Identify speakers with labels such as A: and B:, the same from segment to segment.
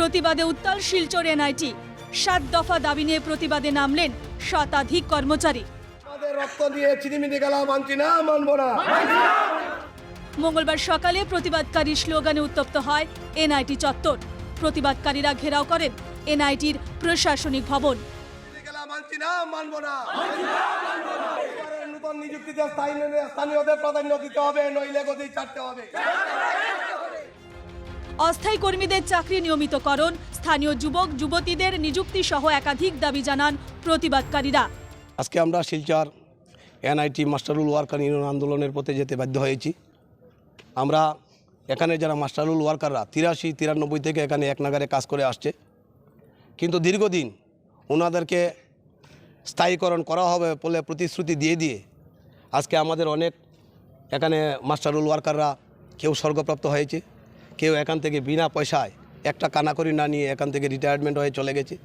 A: প্রতিবাদে উত্তাল শিলচর এনআইটি। 7 দফা দাবি নিয়ে প্রতিবাদে নামলেন শতাধিক কর্মচারী।
B: আমাদের রক্ত দিয়ে চিনিমিনি গেলা মানছি না, মানব না।
A: মঙ্গলবার সকালে প্রতিবাদকারী স্লোগানে উত্তপ্ত হয় এনআইটি চত্বর। প্রতিবাদকারীরা ঘেরাও করেন এনআইটির প্রশাসনিক ভবন।
B: মানছি না, মানব না। নতুন নিযুক্তিতে স্থানীয়দের প্রাধান্য দিতে হবে, নইলে গদি ছাড়তে হবে।
A: অস্থায়ী কর্মীদের চাকরি নিয়মিতকরণ, স্থানীয় যুবক যুবতীদের নিযুক্তি সহ একাধিক দাবি জানান প্রতিবাদকারীরা।
B: আজকে আমরা শিলচর এনআইটি মাস্টারুল ওয়ার্কার ইউনিয়ন আন্দোলনের পথে যেতে বাধ্য হয়েছি। আমরা এখানে যারা মাস্টারুল ওয়ার্কাররা 83-93 থেকে এখানে এক নাগারে কাজ করে আসছে, কিন্তু দীর্ঘদিন ওনাদেরকে স্থায়ীকরণ করা হবে বলে প্রতিশ্রুতি দিয়ে আজকে আমাদের অনেক এখানে মাস্টারুল ওয়ার্কাররা কেউ স্বর্গপ্রাপ্ত হয়েছে, কেউ এখান থেকে বিনা পয়সায় একটা কানাকড়ি না নিয়ে এখান থেকে রিটায়ারমেন্ট হয়ে চলে গেছে।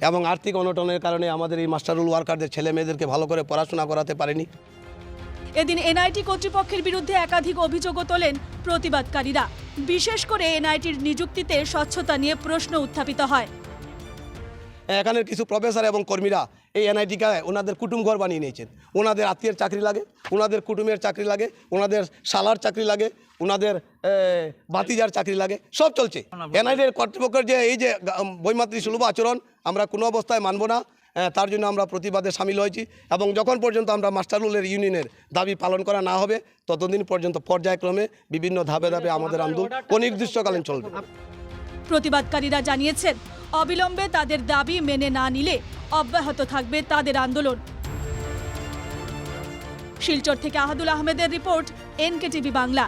B: এবং আর্থিক অনটনের কারণে আমাদের এই মাস্টারুল ওয়ার্কারদের ছেলে মেয়েদেরকে ভালো করে পড়াশোনা করাতে পারেনি।
A: এদিন এনআইটি কর্তৃপক্ষের বিরুদ্ধে একাধিক অভিযোগও তোলেন প্রতিবাদকারীরা। বিশেষ করে এনআইটির নিযুক্তিতে স্বচ্ছতা নিয়ে প্রশ্ন উত্থাপিত হয়।
B: এখানের কিছু প্রফেসর এবং কর্মীরা এই এনআইটিকে ওনাদের কুটুম ঘর বানিয়ে নিয়েছেন। ওনাদের আত্মীয়ের চাকরি লাগে, ওনাদের কুটুমের চাকরি লাগে, ওনাদের শালার চাকরি লাগে, ওনাদের বাতিজার চাকরি লাগে, সব চলছে। এনআইটির কর্তৃপক্ষের যে এই যে বৈমাতৃ সুলভ আচরণ আমরা কোনো অবস্থায় মানব না। তার জন্য আমরা প্রতিবাদে সামিল হয়েছি এবং যখন পর্যন্ত আমরা মাস্টারুলের ইউনিয়নের দাবি পালন করা না হবে ততদিন পর্যন্ত পর্যায়ক্রমে বিভিন্ন ধাপে ধাপে আমাদের আন্দোলন অনির্দিষ্টকালীন চলবে।
A: প্রতিবাদকারীরা জানিয়েছেন, অবিলম্বে তাদের দাবি মেনে না নিলে অব্যাহত থাকবে তাদের আন্দোলন। শিলচর থেকে আহাদুল আহমেদের রিপোর্ট, এনকেটিভি বাংলা।